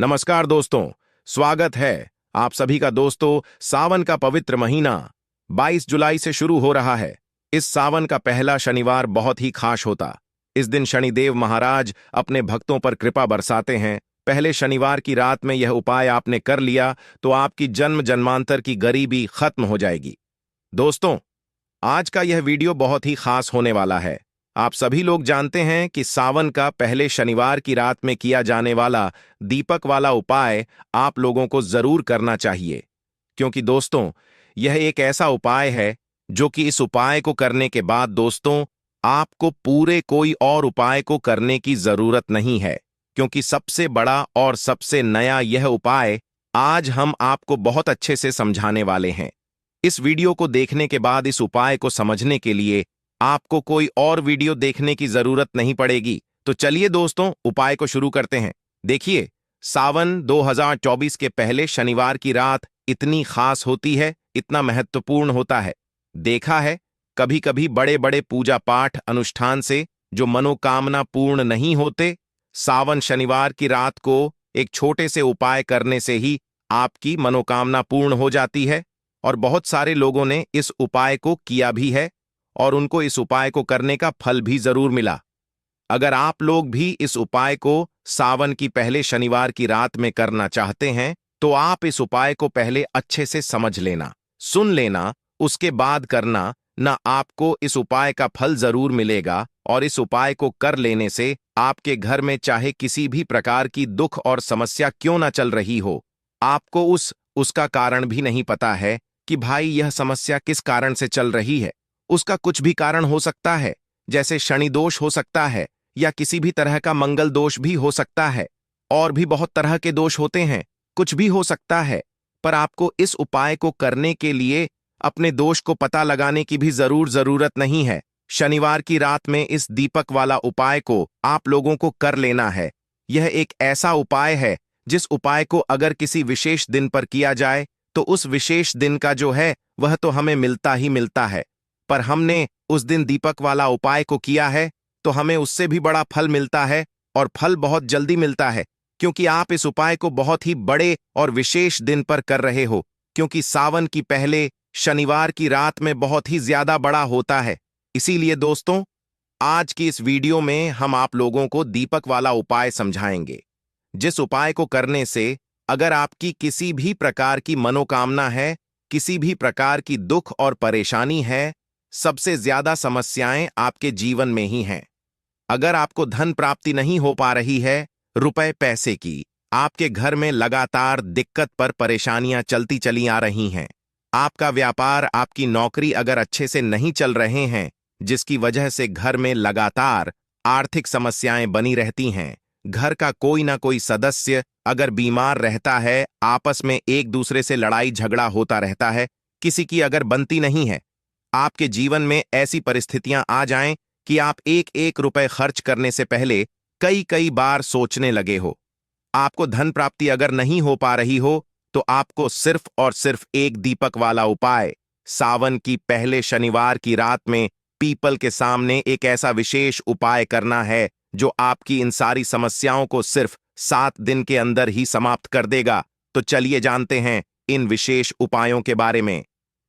नमस्कार दोस्तों, स्वागत है आप सभी का दोस्तों। सावन का पवित्र महीना 22 जुलाई से शुरू हो रहा है। इस सावन का पहला शनिवार बहुत ही खास होता। इस दिन शनिदेव महाराज अपने भक्तों पर कृपा बरसाते हैं। पहले शनिवार की रात में यह उपाय आपने कर लिया तो आपकी जन्म जन्मांतर की गरीबी खत्म हो जाएगी। दोस्तों, आज का यह वीडियो बहुत ही खास होने वाला है। आप सभी लोग जानते हैं कि सावन का पहले शनिवार की रात में किया जाने वाला दीपक वाला उपाय आप लोगों को जरूर करना चाहिए, क्योंकि दोस्तों यह एक ऐसा उपाय है जो कि इस उपाय को करने के बाद दोस्तों आपको पूरे कोई और उपाय को करने की जरूरत नहीं है, क्योंकि सबसे बड़ा और सबसे नया यह उपाय आज हम आपको बहुत अच्छे से समझाने वाले हैं। इस वीडियो को देखने के बाद इस उपाय को समझने के लिए आपको कोई और वीडियो देखने की जरूरत नहीं पड़ेगी। तो चलिए दोस्तों, उपाय को शुरू करते हैं। देखिए, सावन 2024 के पहले शनिवार की रात इतनी खास होती है, इतना महत्वपूर्ण होता है। देखा है, कभी कभी बड़े बड़े पूजा पाठ अनुष्ठान से जो मनोकामना पूर्ण नहीं होते, सावन शनिवार की रात को एक छोटे से उपाय करने से ही आपकी मनोकामना पूर्ण हो जाती है। और बहुत सारे लोगों ने इस उपाय को किया भी है और उनको इस उपाय को करने का फल भी जरूर मिला। अगर आप लोग भी इस उपाय को सावन की पहले शनिवार की रात में करना चाहते हैं तो आप इस उपाय को पहले अच्छे से समझ लेना, सुन लेना, उसके बाद करना। ना आपको इस उपाय का फल जरूर मिलेगा और इस उपाय को कर लेने से आपके घर में चाहे किसी भी प्रकार की दुख और समस्या क्यों ना चल रही हो, आपको उसका कारण भी नहीं पता है कि भाई यह समस्या किस कारण से चल रही है। उसका कुछ भी कारण हो सकता है, जैसे शनि दोष हो सकता है या किसी भी तरह का मंगल दोष भी हो सकता है, और भी बहुत तरह के दोष होते हैं, कुछ भी हो सकता है। पर आपको इस उपाय को करने के लिए अपने दोष को पता लगाने की भी जरूरत नहीं है। शनिवार की रात में इस दीपक वाला उपाय को आप लोगों को कर लेना है। यह एक ऐसा उपाय है जिस उपाय को अगर किसी विशेष दिन पर किया जाए तो उस विशेष दिन का जो है वह तो हमें मिलता ही मिलता है, पर हमने उस दिन दीपक वाला उपाय को किया है तो हमें उससे भी बड़ा फल मिलता है, और फल बहुत जल्दी मिलता है, क्योंकि आप इस उपाय को बहुत ही बड़े और विशेष दिन पर कर रहे हो, क्योंकि सावन की पहले शनिवार की रात में बहुत ही ज्यादा बड़ा होता है। इसीलिए दोस्तों, आज की इस वीडियो में हम आप लोगों को दीपक वाला उपाय समझाएंगे, जिस उपाय को करने से अगर आपकी किसी भी प्रकार की मनोकामना है, किसी भी प्रकार की दुख और परेशानी है, सबसे ज्यादा समस्याएं आपके जीवन में ही हैं। अगर आपको धन प्राप्ति नहीं हो पा रही है, रुपए पैसे की, आपके घर में लगातार दिक्कत पर परेशानियां चलती चली आ रही हैं, आपका व्यापार, आपकी नौकरी अगर अच्छे से नहीं चल रहे हैं, जिसकी वजह से घर में लगातार आर्थिक समस्याएं बनी रहती हैं, घर का कोई ना कोई सदस्य अगर बीमार रहता है, आपस में एक दूसरे से लड़ाई झगड़ा होता रहता है, किसी की अगर बनती नहीं है, आपके जीवन में ऐसी परिस्थितियां आ जाएं कि आप एक एक रुपए खर्च करने से पहले कई कई बार सोचने लगे हो, आपको धन प्राप्ति अगर नहीं हो पा रही हो, तो आपको सिर्फ और सिर्फ एक दीपक वाला उपाय सावन की पहले शनिवार की रात में पीपल के सामने एक ऐसा विशेष उपाय करना है जो आपकी इन सारी समस्याओं को सिर्फ 7 दिन के अंदर ही समाप्त कर देगा। तो चलिए जानते हैं इन विशेष उपायों के बारे में।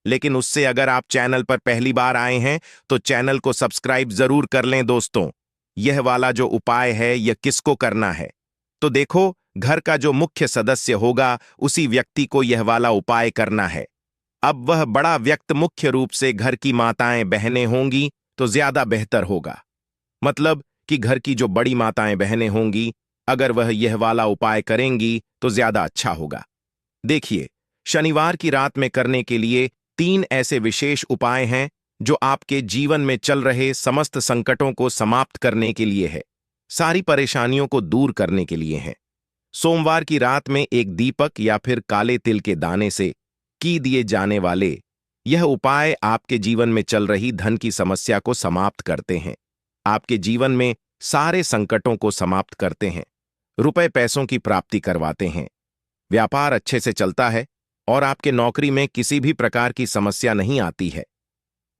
लेकिन उससे अगर आप चैनल पर पहली बार आए हैं तो चैनल को सब्सक्राइब जरूर कर लें। दोस्तों, यह वाला जो उपाय है यह किसको करना है? तो देखो, घर का जो मुख्य सदस्य होगा उसी व्यक्ति को यह वाला उपाय करना है। अब वह बड़ा व्यक्ति मुख्य रूप से घर की माताएं बहनें होंगी तो ज्यादा बेहतर होगा। मतलब कि घर की जो बड़ी माताएं बहनें होंगी, अगर वह यह वाला उपाय करेंगी तो ज्यादा अच्छा होगा। देखिए, शनिवार की रात में करने के लिए 3 ऐसे विशेष उपाय हैं जो आपके जीवन में चल रहे समस्त संकटों को समाप्त करने के लिए है, सारी परेशानियों को दूर करने के लिए है। सोमवार की रात में एक दीपक या फिर काले तिल के दाने से की दिए जाने वाले यह उपाय आपके जीवन में चल रही धन की समस्या को समाप्त करते हैं, आपके जीवन में सारे संकटों को समाप्त करते हैं, रुपए पैसों की प्राप्ति करवाते हैं, व्यापार अच्छे से चलता है और आपके नौकरी में किसी भी प्रकार की समस्या नहीं आती है।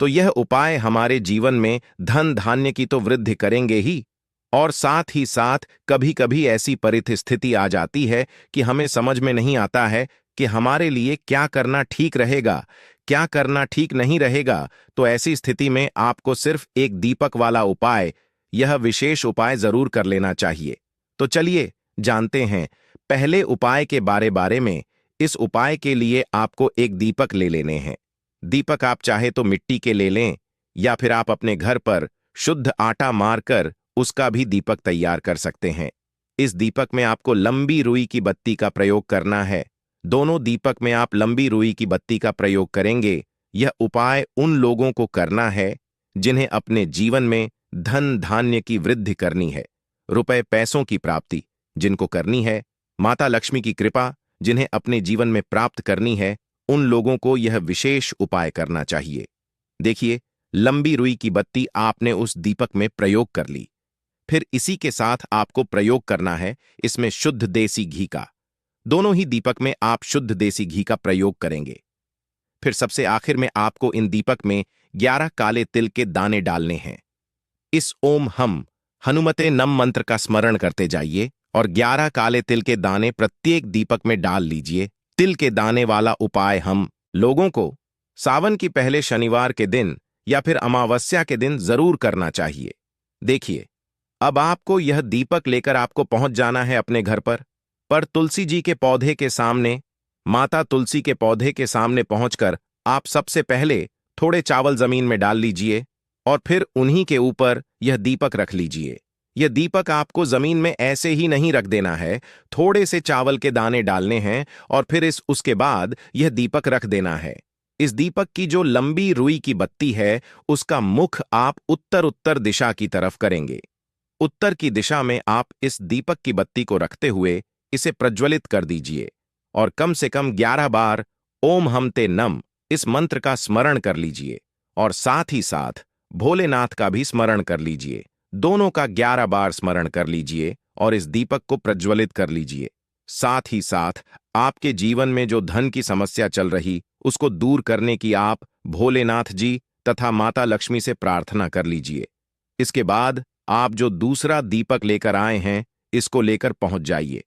तो यह उपाय हमारे जीवन में धन धान्य की तो वृद्धि करेंगे ही, और साथ ही साथ कभी कभी ऐसी परिस्थिति आ जाती है कि हमें समझ में नहीं आता है कि हमारे लिए क्या करना ठीक रहेगा, क्या करना ठीक नहीं रहेगा। तो ऐसी स्थिति में आपको सिर्फ एक दीपक वाला उपाय, यह विशेष उपाय जरूर कर लेना चाहिए। तो चलिए जानते हैं पहले उपाय के बारे में। इस उपाय के लिए आपको एक दीपक ले लेने हैं। दीपक आप चाहे तो मिट्टी के ले लें, या फिर आप अपने घर पर शुद्ध आटा मारकर उसका भी दीपक तैयार कर सकते हैं। इस दीपक में आपको लंबी रुई की बत्ती का प्रयोग करना है। दोनों दीपक में आप लंबी रुई की बत्ती का प्रयोग करेंगे। यह उपाय उन लोगों को करना है जिन्हें अपने जीवन में धन धान्य की वृद्धि करनी है, रुपए पैसों की प्राप्ति जिनको करनी है, माता लक्ष्मी की कृपा जिन्हें अपने जीवन में प्राप्त करनी है, उन लोगों को यह विशेष उपाय करना चाहिए। देखिए, लंबी रुई की बत्ती आपने उस दीपक में प्रयोग कर ली। फिर इसी के साथ आपको प्रयोग करना है इसमें शुद्ध देसी घी का। दोनों ही दीपक में आप शुद्ध देसी घी का प्रयोग करेंगे। फिर सबसे आखिर में आपको इन दीपक में 11 काले तिल के दाने डालने हैं। इस ओम हम हनुमते नम मंत्र का स्मरण करते जाइए और 11 काले तिल के दाने प्रत्येक दीपक में डाल लीजिए। तिल के दाने वाला उपाय हम लोगों को सावन की पहले शनिवार के दिन या फिर अमावस्या के दिन जरूर करना चाहिए। देखिए, अब आपको यह दीपक लेकर आपको पहुंच जाना है अपने घर पर तुलसी जी के पौधे के सामने, माता तुलसी के पौधे के सामने पहुंचकर आप सबसे पहले थोड़े चावल जमीन में डाल लीजिए और फिर उन्हीं के ऊपर यह दीपक रख लीजिए। यह दीपक आपको जमीन में ऐसे ही नहीं रख देना है, थोड़े से चावल के दाने डालने हैं और फिर उसके बाद यह दीपक रख देना है। इस दीपक की जो लंबी रुई की बत्ती है उसका मुख आप उत्तर उत्तर दिशा की तरफ करेंगे। उत्तर की दिशा में आप इस दीपक की बत्ती को रखते हुए इसे प्रज्वलित कर दीजिए और कम से कम 11 बार ओम हमते नम इस मंत्र का स्मरण कर लीजिए और साथ ही साथ भोलेनाथ का भी स्मरण कर लीजिए। दोनों का 11 बार स्मरण कर लीजिए और इस दीपक को प्रज्वलित कर लीजिए। साथ ही साथ आपके जीवन में जो धन की समस्या चल रही उसको दूर करने की आप भोलेनाथ जी तथा माता लक्ष्मी से प्रार्थना कर लीजिए। इसके बाद आप जो दूसरा दीपक लेकर आए हैं इसको लेकर पहुंच जाइए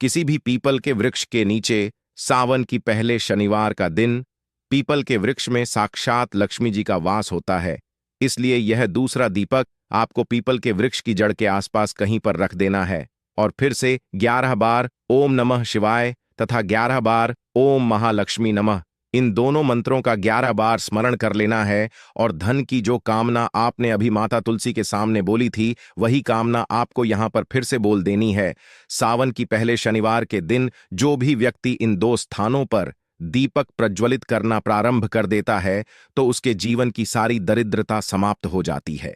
किसी भी पीपल के वृक्ष के नीचे। सावन की पहले शनिवार का दिन पीपल के वृक्ष में साक्षात लक्ष्मी जी का वास होता है, इसलिए यह दूसरा दीपक आपको पीपल के वृक्ष की जड़ के आसपास कहीं पर रख देना है और फिर से 11 बार ओम नमः शिवाय तथा 11 बार ओम महालक्ष्मी नमः इन दोनों मंत्रों का 11 बार स्मरण कर लेना है। और धन की जो कामना आपने अभी माता तुलसी के सामने बोली थी वही कामना आपको यहां पर फिर से बोल देनी है। सावन की पहले शनिवार के दिन जो भी व्यक्ति इन दो स्थानों पर दीपक प्रज्वलित करना प्रारंभ कर देता है तो उसके जीवन की सारी दरिद्रता समाप्त हो जाती है,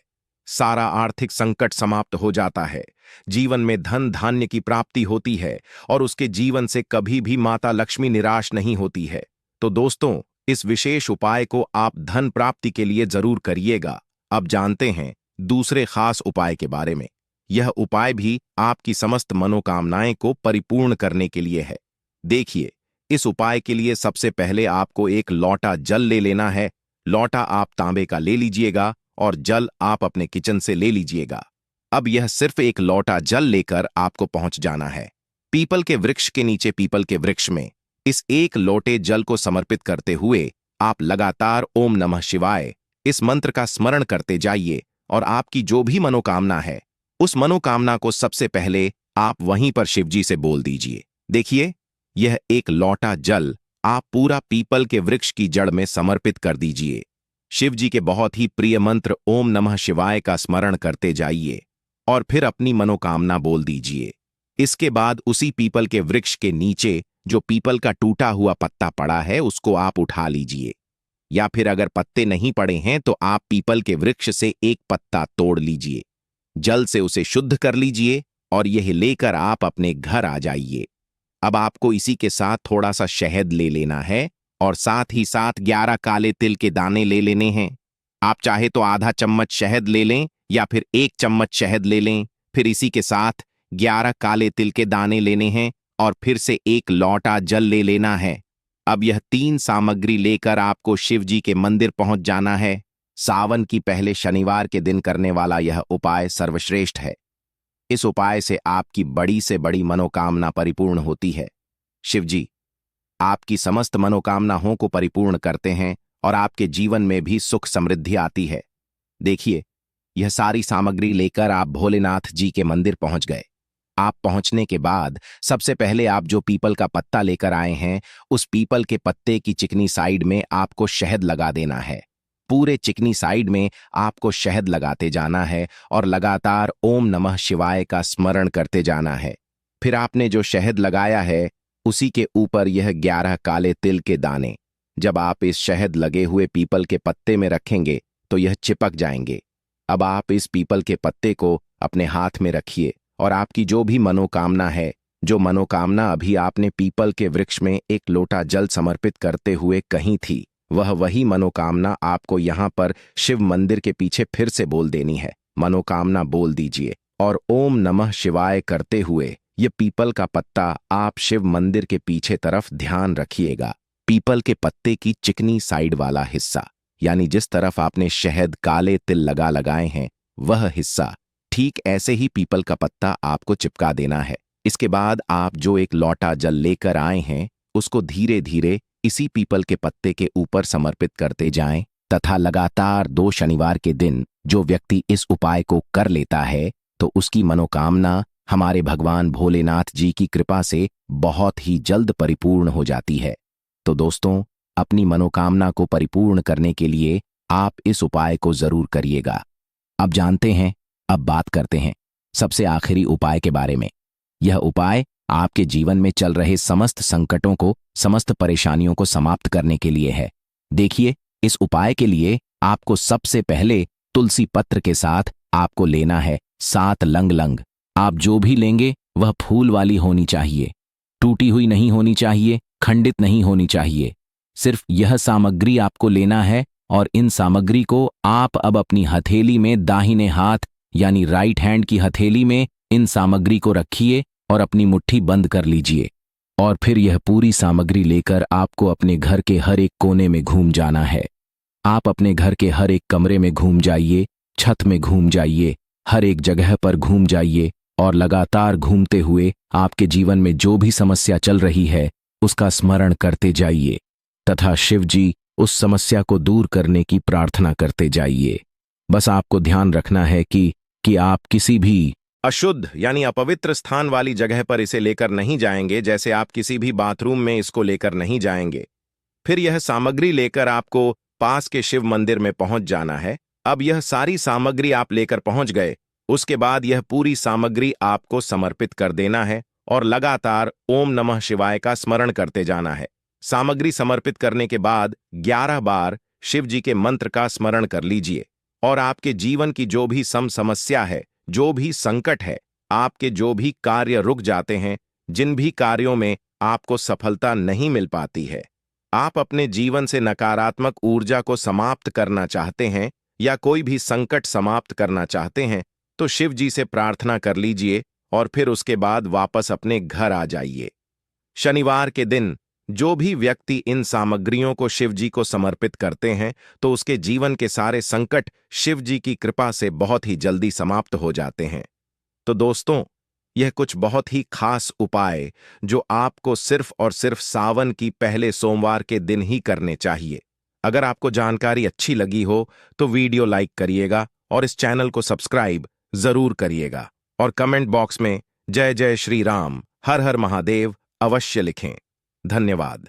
सारा आर्थिक संकट समाप्त हो जाता है, जीवन में धन धान्य की प्राप्ति होती है और उसके जीवन से कभी भी माता लक्ष्मी निराश नहीं होती है। तो दोस्तों, इस विशेष उपाय को आप धन प्राप्ति के लिए जरूर करिएगा। अब जानते हैं दूसरे खास उपाय के बारे में। यह उपाय भी आपकी समस्त मनोकामनाएं को परिपूर्ण करने के लिए है। देखिए, इस उपाय के लिए सबसे पहले आपको एक लौटा जल ले लेना है। लौटा आप तांबे का ले लीजिएगा और जल आप अपने किचन से ले लीजिएगा। अब यह सिर्फ एक लौटा जल लेकर आपको पहुंच जाना है पीपल के वृक्ष के नीचे। पीपल के वृक्ष में इस एक लोटे जल को समर्पित करते हुए आप लगातार ओम नमः शिवाय इस मंत्र का स्मरण करते जाइए और आपकी जो भी मनोकामना है उस मनोकामना को सबसे पहले आप वहीं पर शिवजी से बोल दीजिए। देखिए, यह एक लौटा जल आप पूरा पीपल के वृक्ष की जड़ में समर्पित कर दीजिए। शिव जी के बहुत ही प्रिय मंत्र ओम नमः शिवाय का स्मरण करते जाइए और फिर अपनी मनोकामना बोल दीजिए। इसके बाद उसी पीपल के वृक्ष के नीचे जो पीपल का टूटा हुआ पत्ता पड़ा है उसको आप उठा लीजिए, या फिर अगर पत्ते नहीं पड़े हैं तो आप पीपल के वृक्ष से एक पत्ता तोड़ लीजिए, जल से उसे शुद्ध कर लीजिए और यह लेकर आप अपने घर आ जाइए। अब आपको इसी के साथ थोड़ा सा शहद ले लेना है और साथ ही साथ 11 काले तिल के दाने ले लेने हैं। आप चाहे तो आधा चम्मच शहद ले लें या फिर 1 चम्मच शहद ले लें। फिर इसी के साथ 11 काले तिल के दाने लेने हैं और फिर से एक लौटा जल ले लेना है। अब यह 3 सामग्री लेकर आपको शिव जी के मंदिर पहुंच जाना है। सावन की पहले शनिवार के दिन करने वाला यह उपाय सर्वश्रेष्ठ है। इस उपाय से आपकी बड़ी से बड़ी मनोकामना परिपूर्ण होती है। शिव जी आपकी समस्त मनोकामनाओं को परिपूर्ण करते हैं और आपके जीवन में भी सुख समृद्धि आती है। देखिए, यह सारी सामग्री लेकर आप भोलेनाथ जी के मंदिर पहुंच गए। आप पहुंचने के बाद सबसे पहले आप जो पीपल का पत्ता लेकर आए हैं, उस पीपल के पत्ते की चिकनी साइड में आपको शहद लगा देना है। पूरे चिकनी साइड में आपको शहद लगाते जाना है और लगातार ओम नमः शिवाय का स्मरण करते जाना है। फिर आपने जो शहद लगाया है, उसी के ऊपर यह 11 काले तिल के दाने, जब आप इस शहद लगे हुए पीपल के पत्ते में रखेंगे तो यह चिपक जाएंगे। अब आप इस पीपल के पत्ते को अपने हाथ में रखिए और आपकी जो भी मनोकामना है, जो मनोकामना अभी आपने पीपल के वृक्ष में एक लोटा जल समर्पित करते हुए कही थी, वही मनोकामना आपको यहाँ पर शिव मंदिर के पीछे फिर से बोल देनी है। मनोकामना बोल दीजिए और ओम नमः शिवाय करते हुए ये पीपल का पत्ता आप शिव मंदिर के पीछे तरफ ध्यान रखिएगा। पीपल के पत्ते की चिकनी साइड वाला हिस्सा, यानी जिस तरफ आपने शहद काले तिल लगाए हैं, वह हिस्सा ठीक ऐसे ही पीपल का पत्ता आपको चिपका देना है। इसके बाद आप जो एक लोटा जल लेकर आए हैं, उसको धीरे धीरे इसी पीपल के पत्ते के ऊपर समर्पित करते जाएं तथा लगातार 2 शनिवार के दिन जो व्यक्ति इस उपाय को कर लेता है तो उसकी मनोकामना हमारे भगवान भोलेनाथ जी की कृपा से बहुत ही जल्द परिपूर्ण हो जाती है। तो दोस्तों, अपनी मनोकामना को परिपूर्ण करने के लिए आप इस उपाय को जरूर करिएगा। अब बात करते हैं सबसे आखिरी उपाय के बारे में। यह उपाय आपके जीवन में चल रहे समस्त संकटों को, समस्त परेशानियों को समाप्त करने के लिए है। देखिए, इस उपाय के लिए आपको सबसे पहले तुलसी पत्र के साथ आपको लेना है 7 लंग। आप जो भी लेंगे वह फूल वाली होनी चाहिए, टूटी हुई नहीं होनी चाहिए, खंडित नहीं होनी चाहिए। सिर्फ यह सामग्री आपको लेना है और इन सामग्री को आप अब अपनी हथेली में, दाहिने हाथ यानी राइट हैंड की हथेली में इन सामग्री को रखिए और अपनी मुट्ठी बंद कर लीजिए। और फिर यह पूरी सामग्री लेकर आपको अपने घर के हर एक कोने में घूम जाना है। आप अपने घर के हर एक कमरे में घूम जाइए, छत में घूम जाइए, हर एक जगह पर घूम जाइए और लगातार घूमते हुए आपके जीवन में जो भी समस्या चल रही है उसका स्मरण करते जाइए तथा शिव जी उस समस्या को दूर करने की प्रार्थना करते जाइए। बस आपको ध्यान रखना है कि आप किसी भी अशुद्ध यानी अपवित्र स्थान वाली जगह पर इसे लेकर नहीं जाएंगे। जैसे आप किसी भी बाथरूम में इसको लेकर नहीं जाएंगे। फिर यह सामग्री लेकर आपको पास के शिव मंदिर में पहुंच जाना है। अब यह सारी सामग्री आप लेकर पहुंच गए, उसके बाद यह पूरी सामग्री आपको समर्पित कर देना है और लगातार ओम नमः शिवाय का स्मरण करते जाना है। सामग्री समर्पित करने के बाद 11 बार शिव जी के मंत्र का स्मरण कर लीजिए और आपके जीवन की जो भी समस्या है, जो भी संकट है, आपके जो भी कार्य रुक जाते हैं, जिन भी कार्यों में आपको सफलता नहीं मिल पाती है, आप अपने जीवन से नकारात्मक ऊर्जा को समाप्त करना चाहते हैं या कोई भी संकट समाप्त करना चाहते हैं, तो शिव जी से प्रार्थना कर लीजिए और फिर उसके बाद वापस अपने घर आ जाइए। शनिवार के दिन जो भी व्यक्ति इन सामग्रियों को शिव जी को समर्पित करते हैं तो उसके जीवन के सारे संकट शिव जी की कृपा से बहुत ही जल्दी समाप्त हो जाते हैं। तो दोस्तों, यह कुछ बहुत ही खास उपाय जो आपको सिर्फ और सिर्फ सावन की पहले सोमवार के दिन ही करने चाहिए। अगर आपको जानकारी अच्छी लगी हो तो वीडियो लाइक करिएगा और इस चैनल को सब्सक्राइब जरूर करिएगा और कमेंट बॉक्स में जय जय श्री राम, हर हर महादेव अवश्य लिखें। धन्यवाद।